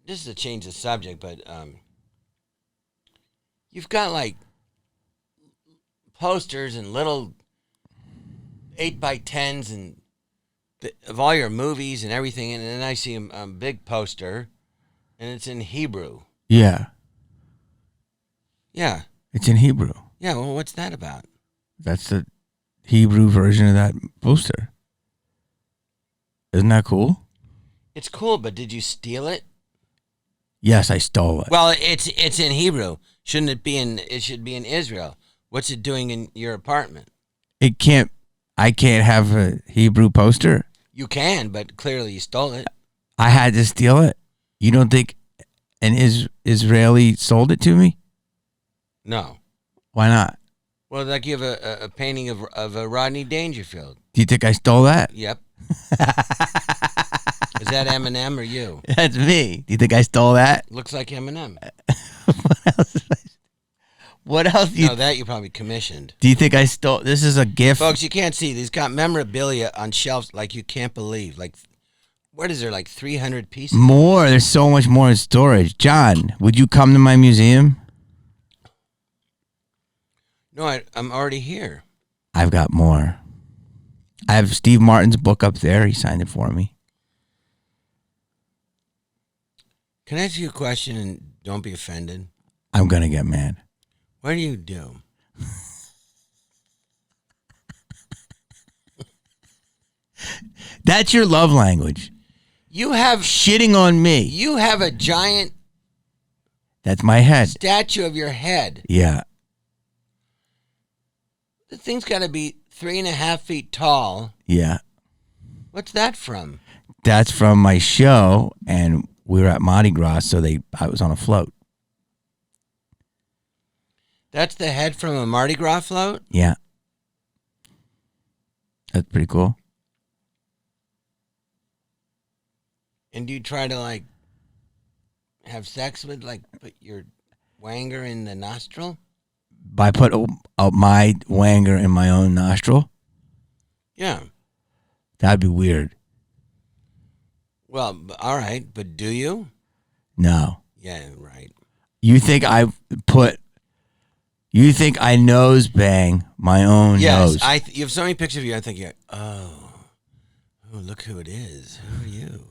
this is a change of subject, but you've got like posters and little 8x10s and of all your movies and everything, and then I see a big poster, and it's in Hebrew. Yeah. Yeah. It's in Hebrew. Yeah, well, what's that about? That's the Hebrew version of that poster. Isn't that cool? It's cool, but did you steal it? Yes, I stole it. Well, it's in Hebrew. Shouldn't it be in? It should be in Israel. What's it doing in your apartment? I can't have a Hebrew poster. You can, but clearly you stole it. I had to steal it. You don't think an Israeli sold it to me? No. Why not? Well, like you have a painting of a Rodney Dangerfield. Do you think I stole that? Yep. Is that Eminem or you? That's me. Do you think I stole that? Looks like Eminem. What else? No, that you probably commissioned. Do you think I stole? This is a gift. Folks, you can't see. These got memorabilia on shelves like you can't believe. Like, what is there, like 300 pieces? More. There's so much more in storage. John, would you come to my museum? No, I'm already here. I've got more. I have Steve Martin's book up there. He signed it for me. Can I ask you a question and don't be offended? I'm going to get mad. What do you do? That's your love language. You have shitting on me. You have a giant That's my head. statue of your head. Yeah. The thing's got to be 3.5 feet tall. Yeah. What's that from? That's from my show, and we were at Mardi Gras, so I was on a float. That's the head from a Mardi Gras float? Yeah. That's pretty cool. And do you try to, like, have sex with, like, put your wanger in the nostril? By put my wanger in my own nostril? Yeah. That'd be weird. Well, all right, but do you? No. Yeah, right. You think I nose bang my own nose? Yes, you have so many pictures of you, I think, oh, look who it is. Who are you?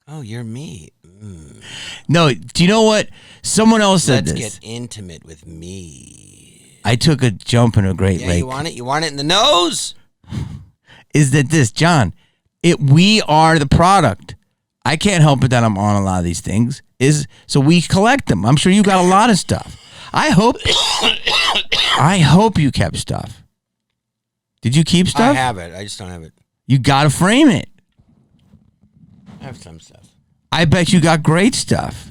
Oh, you're me. Mm. No, do you know what? Someone else said Let's this. get intimate with me. I took a jump in a Great Lake. You want it? You want it in the nose? Is that this, John? We are the product. I can't help it that I'm on a lot of these things. So we collect them. I'm sure you got a lot of stuff. I hope you kept stuff. Did you keep stuff? I have it. I just don't have it. You got to frame it. I have some stuff. I bet you got great stuff.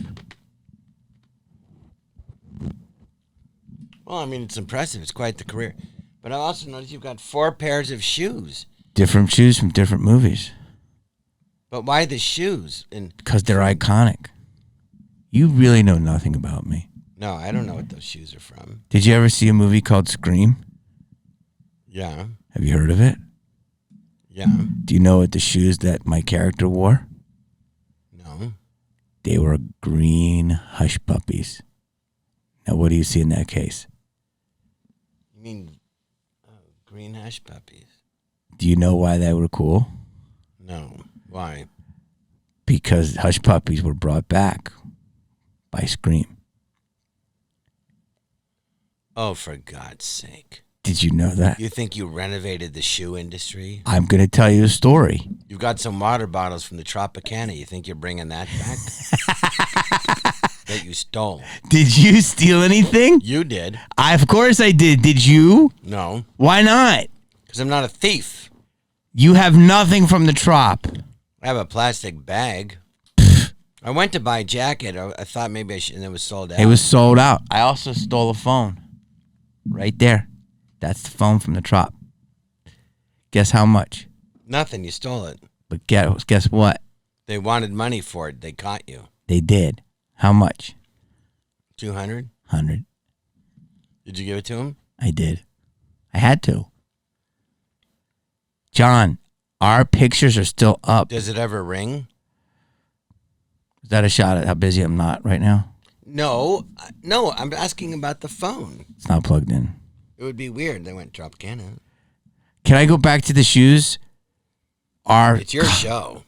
Well, I mean, it's impressive. It's quite the career. But I also noticed you've got 4 pairs of shoes. Different shoes from different movies. But why the shoes? Because they're iconic. You really know nothing about me. No, I don't know what those shoes are from. Did you ever see a movie called Scream? Yeah. Have you heard of it? Yeah. Do you know what the shoes that my character wore? No. They were green hush puppies. Now, what do you see in that case? You mean green hush puppies? Do you know why they were cool? No. Why? Because hush puppies were brought back by Scream. Oh, for God's sake. Did you know that? You think you renovated the shoe industry? I'm going to tell you a story. You've got some water bottles from the Tropicana. You think you're bringing that back? That you stole. Did you steal anything? You did. Of course I did. Did you? No. Why not? Because I'm not a thief. You have nothing from the Trop. I have a plastic bag. I went to buy a jacket. I thought maybe I should, and it was sold out. It was sold out. I also stole a phone. Right there. That's the phone from the Trop. Guess how much? Nothing. You stole it. But guess what? They wanted money for it. They caught you. They did. How much? 200? 100. Did you give it to him? I did. I had to. John, our pictures are still up. Does it ever ring? Is that a shot at how busy I'm not right now? No, I'm asking about the phone. It's not plugged in. It would be weird. They went Tropicana. Can I go back to the shoes? It's your show.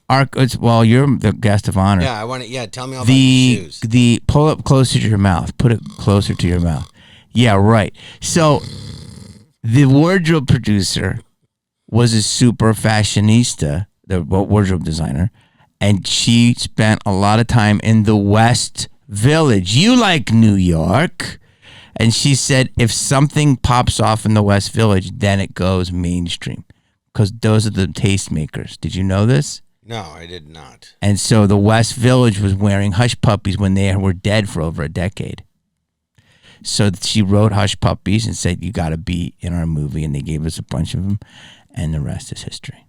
Well, you're the guest of honor. Yeah, I want to. Yeah, tell me all about the shoes. The pull up closer to your mouth. Put it closer to your mouth. Yeah, right. So the wardrobe producer was a super fashionista, the wardrobe designer, and she spent a lot of time in the West Village. You like New York. And she said if something pops off in the West Village, then it goes mainstream. Because those are the tastemakers. Did you know this? No, I did not. And so the West Village was wearing Hush Puppies when they were dead for over a decade. So she wrote Hush Puppies and said, you got to be in our movie. And they gave us a bunch of them. And the rest is history.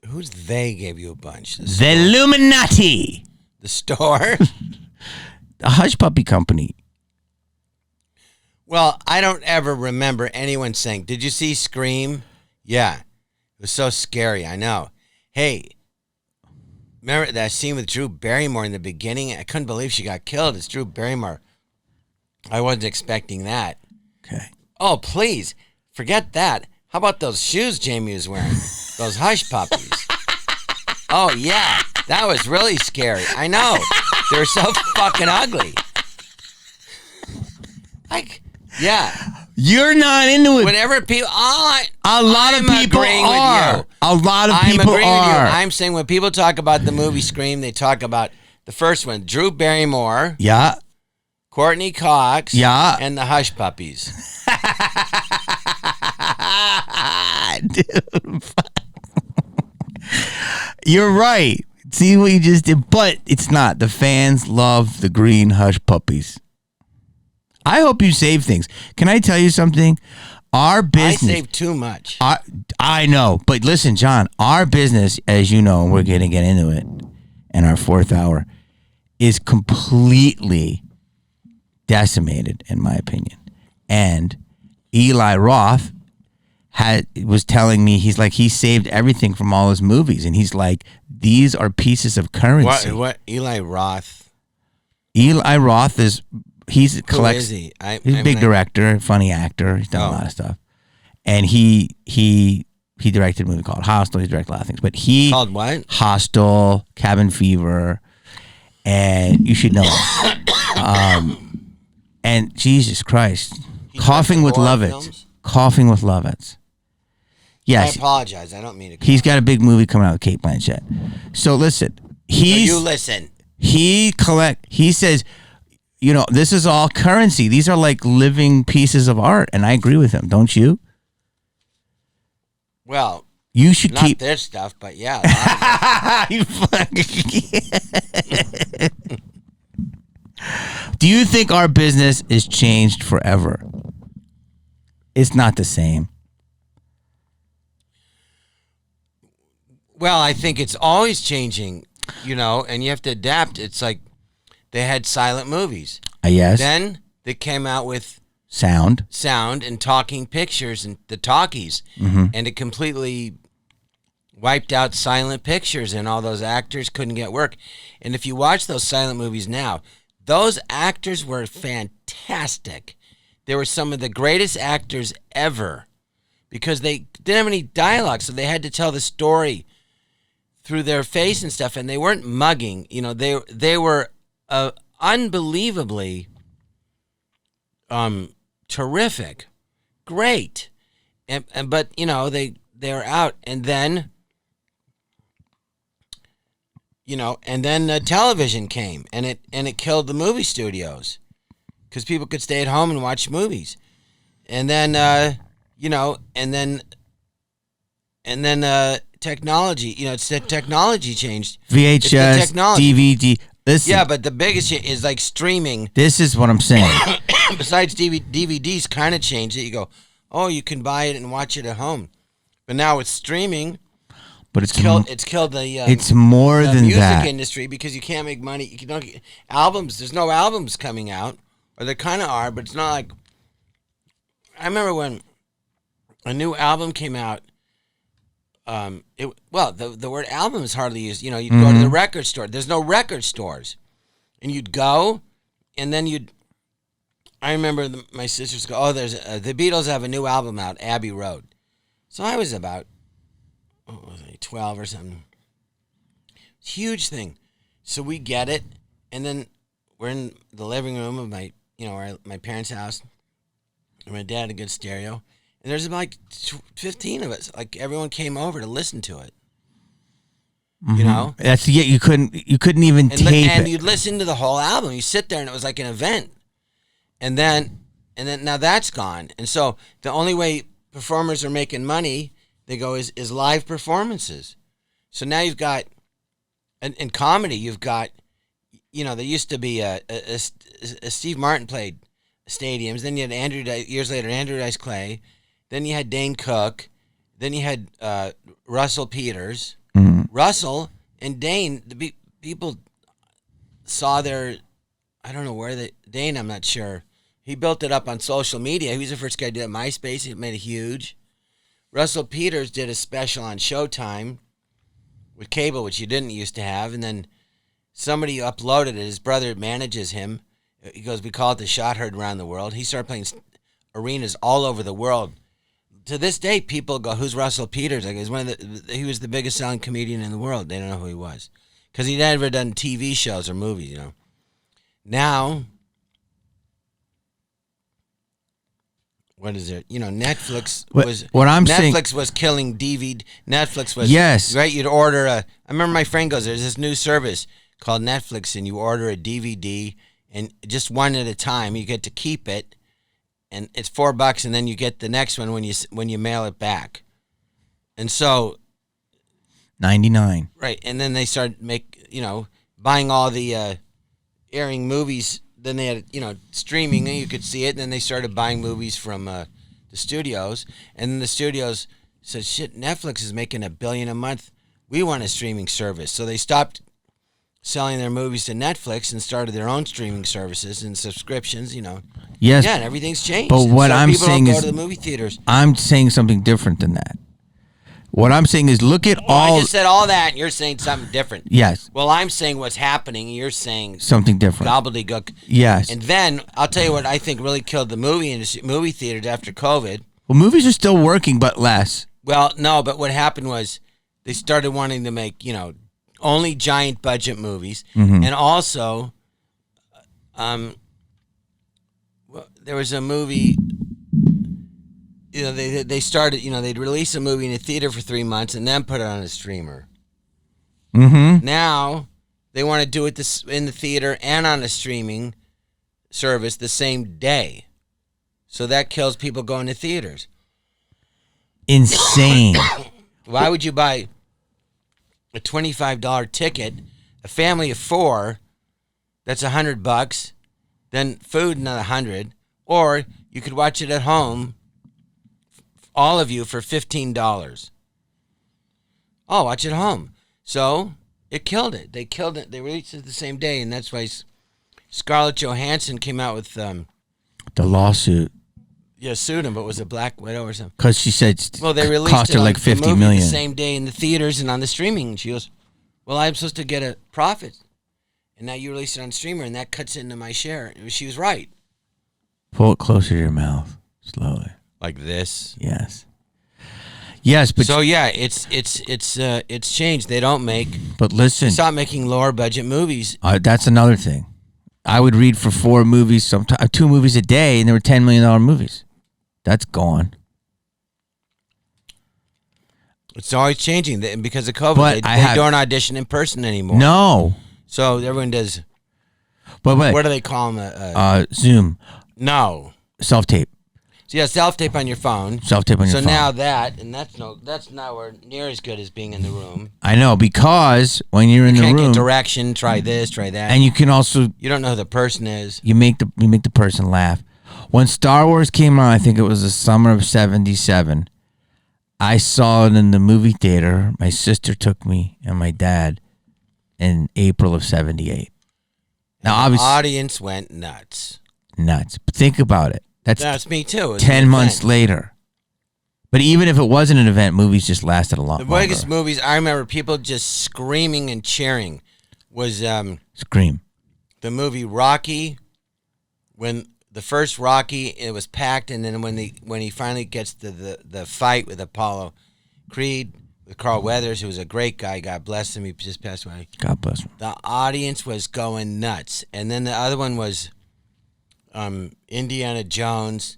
Who's they gave you a bunch? The Illuminati. The store? The Hush Puppy Company. Well, I don't ever remember anyone saying, did you see Scream? Yeah. It was so scary, I know. Hey, remember that scene with Drew Barrymore in the beginning? I couldn't believe she got killed. It's Drew Barrymore. I wasn't expecting that. Okay. Oh, please, forget that. How about those shoes Jamie was wearing? Those Hush Puppies. Oh, yeah. That was really scary. I know. They were so fucking ugly. Like, yeah. You're not into it. Whenever people, a lot of people are. With you. A lot of I'm people agreeing are. With you. I'm saying when people talk about the movie Scream, they talk about the first one, Drew Barrymore. Yeah. Courtney Cox. Yeah. And the Hush Puppies. Dude. You're right. See what you just did? But it's not. The fans love the green Hush Puppies. I hope you save things. Can I tell you something? Our business. I save too much. I know. But listen, John, our business, as you know, and we're going to get into it in our fourth hour, is completely decimated, in my opinion. And Eli Roth was telling me, he's like, he saved everything from all his movies. And he's like, these are pieces of currency. What? Eli Roth? Eli Roth is... Who is he? He's a big director, funny actor. He's done a lot of stuff, and he directed a movie called Hostel. He directed a lot of things, but he called what? Hostel, Cabin Fever, and you should know him. And Jesus Christ, Coughing with Lovitz. Coughing with Lovitz. Yes, I apologize. I don't mean to. He's got a big movie coming out with Kate Blanchett. So listen, you listen. He says, you know, this is all currency. These are like living pieces of art, and I agree with him. Don't you? Well, you should not keep this stuff, but yeah. You fucking... Do you think our business is changed forever? It's not the same. Well, I think it's always changing, you know, and you have to adapt. It's like they had silent movies. Yes. Then they came out with sound and talking pictures and the talkies. Mm-hmm. And it completely wiped out silent pictures, and all those actors couldn't get work. And if you watch those silent movies now, those actors were fantastic. They were some of the greatest actors ever because they didn't have any dialogue, so they had to tell the story through their face and stuff, and they weren't mugging. You know, they were unbelievably terrific, great, but you know they were out, and then television came, and it killed the movie studios because people could stay at home and watch movies, and then technology, it's the technology changed. VHS, DVD. Listen, yeah, but the biggest shit is like streaming. This is what I'm saying. Besides DVDs kind of changed it. You go, oh, you can buy it and watch it at home. But now with streaming, but it's killed the it's more the than music that. industry because you can't make money. You don't get albums. There's no albums coming out, or there kind of are, but it's not like. I remember when a new album came out. the word album is hardly used. You know, you'd go to the record store. There's no record stores, and you'd go, and then you'd. I remember my sisters go, oh, there's the Beatles have a new album out, Abbey Road. So I was about 12 or something. Huge thing. So we get it, and then we're in the living room of my parents' house. And my dad had a good stereo, and there's about like 15 of us. Like everyone came over to listen to it. You know, that's you couldn't even tape and it. you'd listen to the whole album. You sit there, and it was like an event. And then now that's gone. And so the only way performers are making money, they go, is live performances. So now you've got, in comedy, you've got, you know, there used to be a Steve Martin played stadiums. Then you had years later, Andrew Dice Clay. Then you had Dane Cook. Then you had Russell Peters. Russell and Dane, people saw their, I don't know where Dane, I'm not sure. He built it up on social media. He was the first guy to do it. MySpace, he made it huge. Russell Peters did a special on Showtime with cable, which you didn't used to have. And then somebody uploaded it. His brother manages him. He goes, we call it the shot heard around the world. He started playing arenas all over the world. To this day, people go, who's Russell Peters? Like, he was the biggest selling comedian in the world. They don't know who he was. Because he'd never done TV shows or movies, you know. Now, what is it? You know, Netflix was killing DVD. Netflix was right. You'd order I remember my friend goes, there's this new service called Netflix, and you order a DVD, and just one at a time. You get to keep it, and it's $4, and then you get the next one when you mail it back. And so, 99. Right, and then they started buying all the airing movies. Then they had, streaming, and you could see it. And then they started buying movies from the studios. And then the studios said, shit, Netflix is making $1 billion a month. We want a streaming service. So they stopped selling their movies to Netflix and started their own streaming services and subscriptions, Yes. Yeah, and everything's changed. But what I'm saying is, people don't go to the movie theaters. I'm saying something different than that. What I'm saying is, look at all. I just said all that, and you're saying something different. Yes. Well, I'm saying what's happening, and you're saying something different. Gobbledygook. Yes. And then I'll tell you what I think really killed the movie theaters after COVID. Well, movies are still working, but less. Well, no, but what happened was they started wanting to make only giant budget movies, and also, there was a movie. They started, they'd release a movie in a theater for 3 months and then put it on a streamer. Now, they want to do it in the theater and on a streaming service the same day. So that kills people going to theaters. Insane. Why would you buy a $25 ticket, a family of 4, that's $100, then food another $100, or you could watch it at home, all of you, for $15. Oh, watch it home. So it killed it. They killed it. They released it the same day, and that's why Scarlett Johansson came out with the lawsuit. Yeah, sued him, but was it Black Widow or something? Because she said they released cost her like $50 million the same day in the theaters and on the streaming. And she goes, "Well, I'm supposed to get a profit, and now you release it on streamer, and that cuts into my share." She was right. Pull it closer to your mouth, slowly. Like this. Yes. Yes, but so yeah, it's changed. They don't make. But listen, they stop making lower budget movies. That's another thing. I would read for 4 movies, sometimes 2 movies a day, and they were $10 million movies. That's gone. It's always changing because of COVID. They don't audition in person anymore. No. So everyone does. But what do they call them? Zoom. No. Self-tape. So yeah, self-tape on your phone. Self-tape on your phone. So now that's nowhere near as good as being in the room. I know, because when you're in the room, you can't get direction. Try this, try that, and you can also you don't know who the person is. You make the person laugh. When Star Wars came out, I think it was the summer of '77. I saw it in the movie theater. My sister took me and my dad in April of '78. Now, obviously, the audience went nuts. Nuts. But think about it. That's me too. 10 months later. But even if it wasn't an event, movies just lasted a lot The longer. biggest movies I remember people just screaming and cheering was Scream. the movie Rocky. When the first Rocky, it was packed, and then when he finally gets to the fight with Apollo Creed with Carl Weathers, who was a great guy, God bless him, he just passed away. God bless him. The audience was going nuts, and then the other one was Indiana Jones,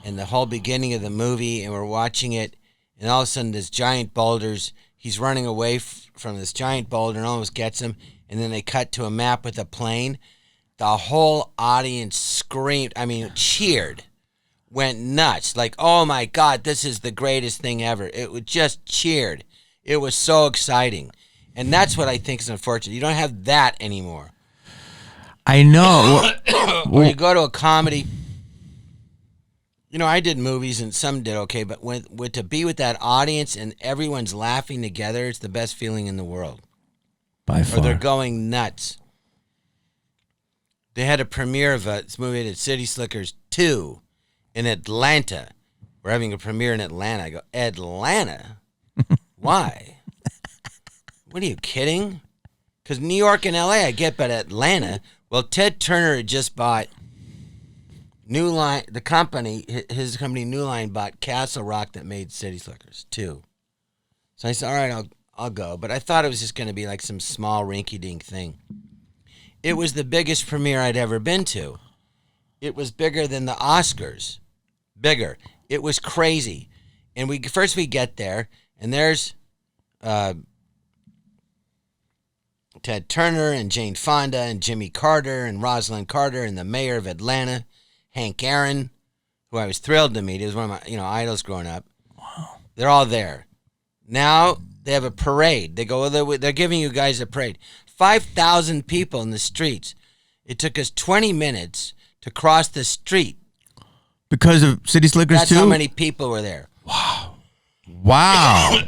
and the whole beginning of the movie, and we're watching it, and all of a sudden this giant boulders, he's running away from this giant boulder and almost gets him, and then they cut to a map with a plane. The whole audience screamed, cheered, went nuts, like, oh my God, this is the greatest thing ever. It was just cheered. It was so exciting. And that's what I think is unfortunate. You don't have that anymore. I know. Or you go to a comedy. I did movies and some did okay, but with to be with that audience and everyone's laughing together, it's the best feeling in the world. By far. Or they're going nuts. They had a premiere of this movie at City Slickers 2 in Atlanta. We're having a premiere in Atlanta. I go, Atlanta? Why? What are you kidding? Because New York and LA I get, but Atlanta. Well, Ted Turner had just bought New Line, his company New Line bought Castle Rock that made City Slickers 2. So I said, all right, I'll go. But I thought it was just going to be like some small rinky-dink thing. It was the biggest premiere I'd ever been to. It was bigger than the Oscars. Bigger. It was crazy. And we get there, and there's Ted Turner and Jane Fonda and Jimmy Carter and Rosalind Carter and the mayor of Atlanta, Hank Aaron, who I was thrilled to meet. He was one of my idols growing up. Wow. They're all there. Now they have a parade. They go, they're giving you guys a parade. 5,000 people in the streets. It took us 20 minutes to cross the street. Because of City Slickers 2? That's how many people were there. Wow.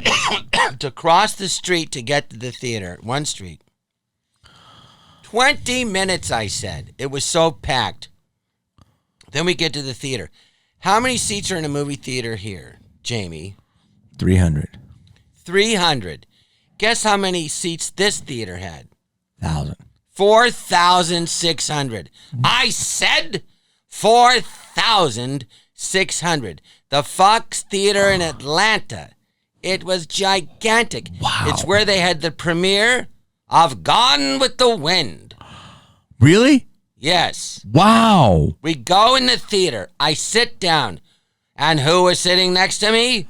To cross the street to get to the theater, one street. 20 minutes, I said. It was so packed. Then we get to the theater. How many seats are in a movie theater here, Jamie? 300. 300. Guess how many seats this theater had? 1,000. 4,600. I said 4,600. The Fox Theater in Atlanta. It was gigantic. Wow. It's where they had the premiere of Gone with the Wind. Really? Yes. Wow. We go in the theater. I sit down. And who was sitting next to me?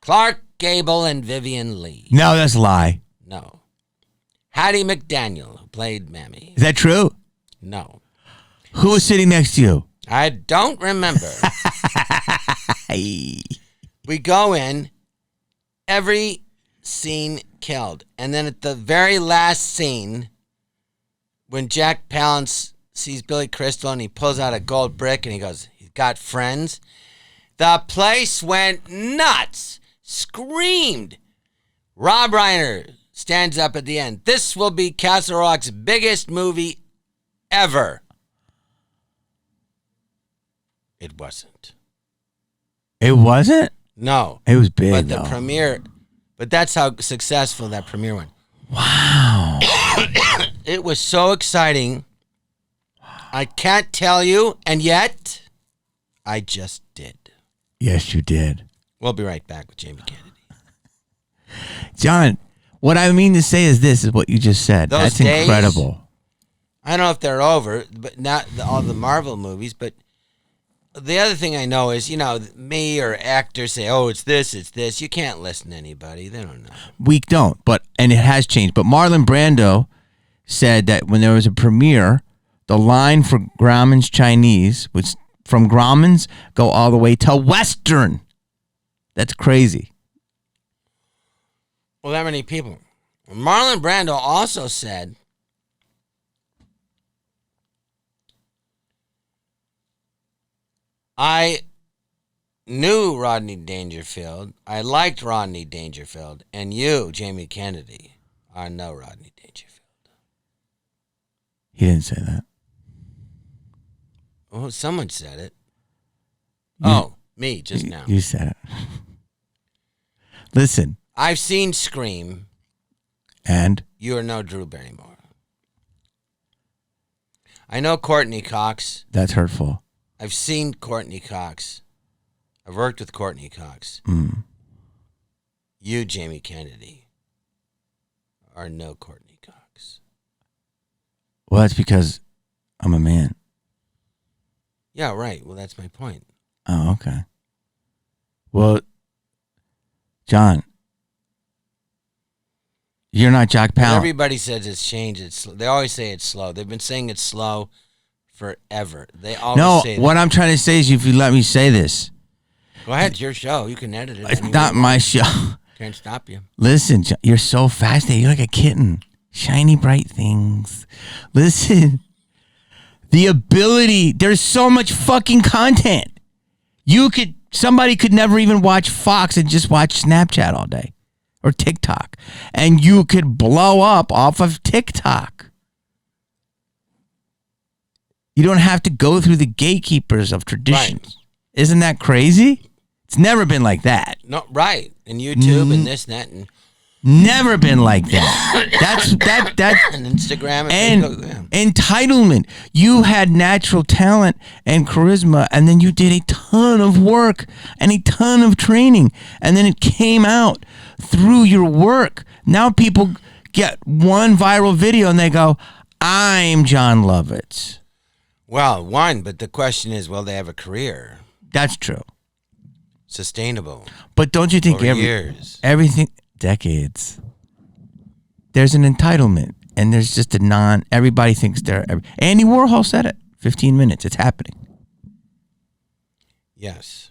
Clark Gable and Vivian Lee. No, that's a lie. No. Hattie McDaniel, who played Mammy. Is that true? No. Who was sitting next to you? I don't remember. Hey. We go in, every scene killed. And then at the very last scene, when Jack Palance sees Billy Crystal and he pulls out a gold brick and he goes, he's got friends, the place went nuts, screamed. Rob Reiner stands up at the end. This will be Castle Rock's biggest movie ever. It wasn't. It wasn't? No. It was big, But the though. premiere, but that's how successful that premiere went. Wow. It was so exciting. I can't tell you, and yet I just did. Yes, you did. We'll be right back with Jamie Kennedy. John, what I mean to say is this is what you just said. Those That's days, incredible. I don't know if they're over, but not all the Marvel movies, but the other thing I know is, me or actors say, oh, it's this. You can't listen to anybody. They don't know. We don't, and it has changed. But Marlon Brando said that when there was a premiere, the line for Grauman's Chinese was from Grauman's go all the way to Western. That's crazy. Well, that many people. Marlon Brando also said, I knew Rodney Dangerfield. I liked Rodney Dangerfield. And you, Jamie Kennedy, are no Rodney Dangerfield. He didn't say that. Oh, someone said it. You- Me, just now. You said it. Listen. I've seen Scream. And? You are no Drew Barrymore. I know Courtney Cox. That's hurtful. I've seen Courtney Cox. I've worked with Courtney Cox. You, Jamie Kennedy, are no Courtney Cox. Well, that's because I'm a man. Yeah, right. Well, that's my point. Oh, okay. Well, John, you're not Jack Palance. Everybody says it's changed. They always say it's slow. They've been saying it's slow forever. They always say that. What I'm trying to say is if you let me say this. Go ahead. It's your show. You can edit it. It's not my show. Can't stop you. Listen, you're so fascinating. You're like a kitten. Shiny, bright things. Listen. The ability. There's so much fucking content. Somebody could never even watch Fox and just watch Snapchat all day. Or TikTok. And you could blow up off of TikTok. You don't have to go through the gatekeepers of traditions. Right. Isn't that crazy? It's never been like that. No, right. And YouTube and this and that. And never been like that. That's and Instagram and Facebook, yeah. Entitlement. You had natural talent and charisma, and then you did a ton of work and a ton of training, and then it came out through your work. Now people get one viral video and they go, I'm Jon Lovitz. Well, but the question is, will they have a career? That's true. Sustainable. But don't you think years? Everything, decades. There's an entitlement, and there's just everybody thinks they're. Andy Warhol said it. 15 minutes. It's happening. Yes.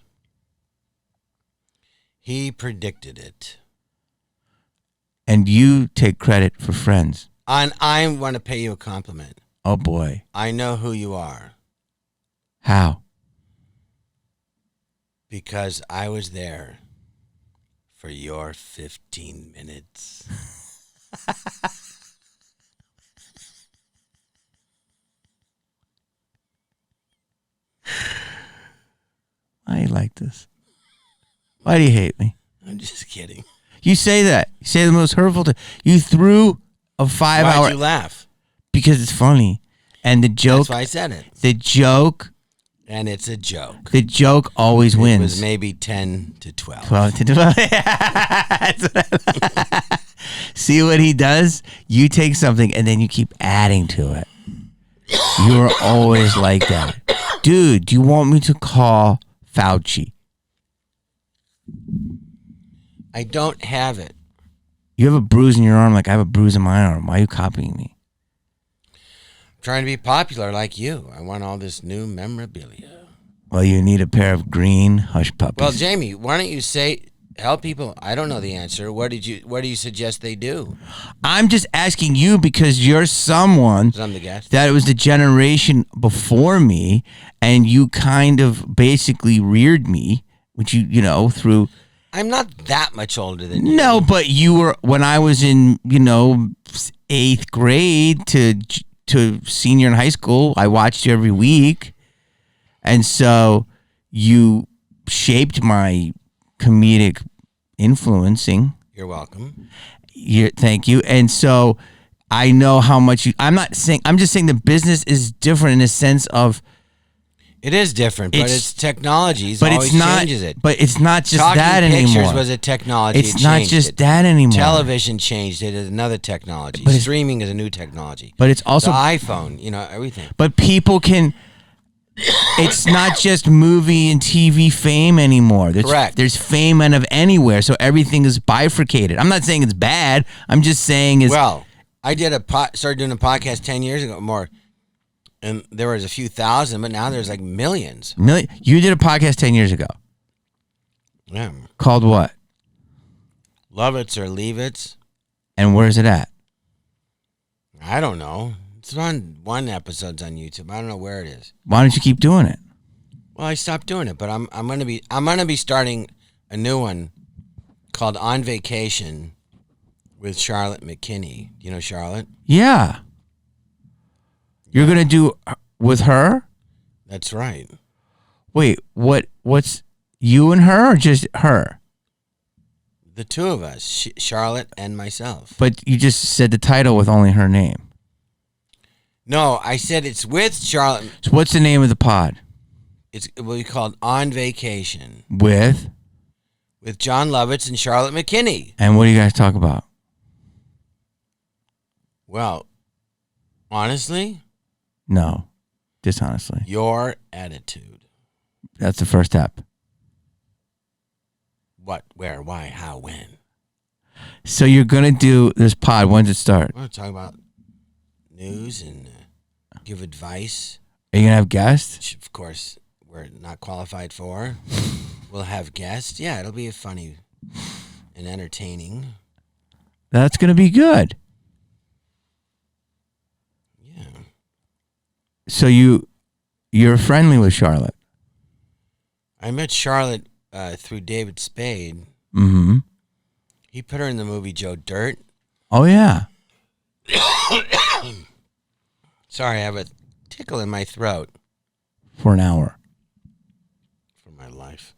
He predicted it. And you take credit for Friends. And I want to pay you a compliment. Oh, boy. I know who you are. How? Because I was there for your 15 minutes. I like this. Why do you hate me? I'm just kidding. You say that. You say the most hurtful thing. You threw a 5-hour. Why'd you laugh? Because it's funny. And the joke. That's why I said it. The joke. And it's a joke. The joke always wins. It was maybe 10 to 12. 12 to 12. See what he does? You take something and then you keep adding to it. You're always like that. Dude, do you want me to call Fauci? I don't have it. You have a bruise in your arm like I have a bruise in my arm. Why are you copying me? Trying to be popular like you. I want all this new memorabilia. Well, you need a pair of green hush puppies. Well, Jamie, why don't you help people? I don't know the answer. What do you suggest they do? I'm just asking you because you're someone I'm the guest. That it was the generation before me, and you kind of basically reared me, which you through. I'm not that much older than you. No, but you were when I was in 8th grade to senior in high school. I watched you every week, and so you shaped my comedic influencing. You're welcome. Thank you. And so I know how much I'm just saying the business is different in a sense of. It is different, but it's technology. But always it's not. Changes it. But it's not just Talking that pictures anymore. Was a technology. It's not just that anymore. Television changed it. It's another technology. But streaming is a new technology. But it's also the iPhone. Everything. But people can. It's not just movie and TV fame anymore. Correct. There's fame out of anywhere, so everything is bifurcated. I'm not saying it's bad. I'm just saying it's. Well, I started doing a podcast 10 years ago more. And there was a few thousand, but now there's like millions. You did a podcast 10 years ago. Yeah. Called what? Lovitz or Leavitz. And where's it at? I don't know. It's on one episode's on YouTube. I don't know where it is. Why don't you keep doing it? Well, I stopped doing it, but I'm gonna be starting a new one called On Vacation with Charlotte McKinney. You know Charlotte? Yeah. You're going to do with her? That's right. Wait, what's you and her or just her? The two of us, Charlotte and myself. But you just said the title with only her name. No, I said it's with Charlotte. So what's the name of the pod? It will be called On Vacation With Jon Lovitz and Charlotte McKinney. And what do you guys talk about? Well, honestly? No, dishonestly. Your attitude. That's the first step. What, where, why, how, when? So you're going to do this pod. When does it start? We're going to talk about news and give advice. Are you going to have guests? Which, of course, we're not qualified for. We'll have guests. Yeah, it'll be funny and entertaining. That's going to be good. Yeah. So you're friendly with Charlotte? I met Charlotte through David Spade. Mm-hmm. He put her in the movie Joe Dirt. Oh, yeah. Sorry, I have a tickle in my throat. For an hour. For my life.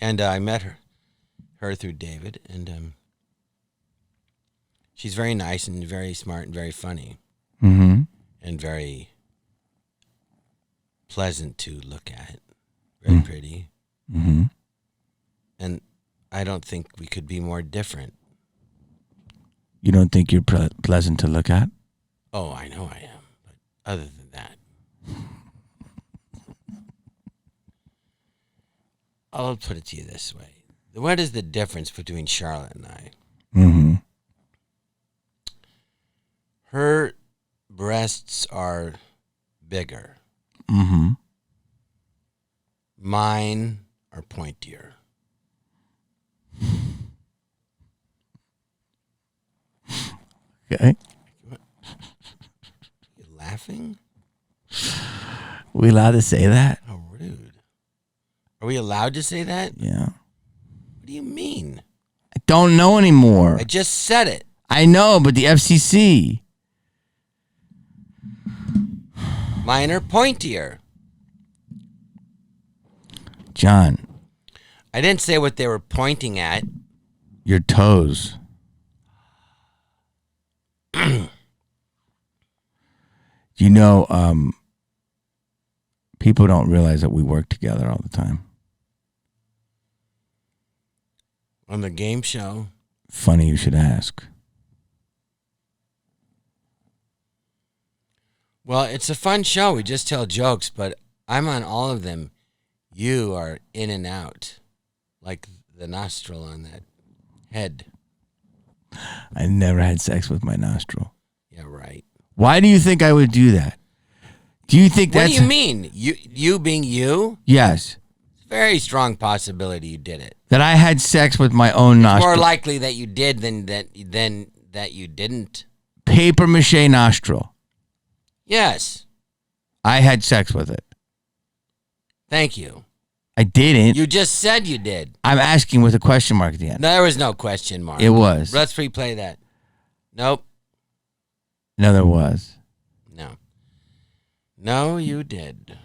And I met her through David, and she's very nice and very smart and very funny. Mm-hmm. And very pleasant to look at. Very pretty. Mm-hmm. And I don't think we could be more different. You don't think you're pleasant to look at? Oh, I know I am. But other than that, I'll put it to you this way. What is the difference between Charlotte and I? Mm-hmm. Her breasts are bigger. Mm-hmm. Mine are pointier. Okay. You laughing? We allowed to say that? How rude. Are we allowed to say that? Yeah. What do you mean? I don't know anymore. I just said it. I know, but the FCC. Mine are pointier. John, I didn't say what they were pointing at. your toes. You know, people don't realize that we work together all the time. On the game show. Funny you should ask. Well, it's a fun show. We just tell jokes, but I'm on all of them. You are in and out, like the nostril on that head. I never had sex with my nostril. Yeah, right. Why do you think I would do that? Do you think What that's... do you mean? You being you? Yes. Very strong possibility you did it. That I had sex with my own nostril. More likely that you did than that you didn't. Paper mache nostril. Yes. I had sex with it. Thank you. I didn't. You just said you did. I'm asking with a question mark at the end. No, there was no question mark. It was. Let's replay that. Nope. No, there was. No. No, you did.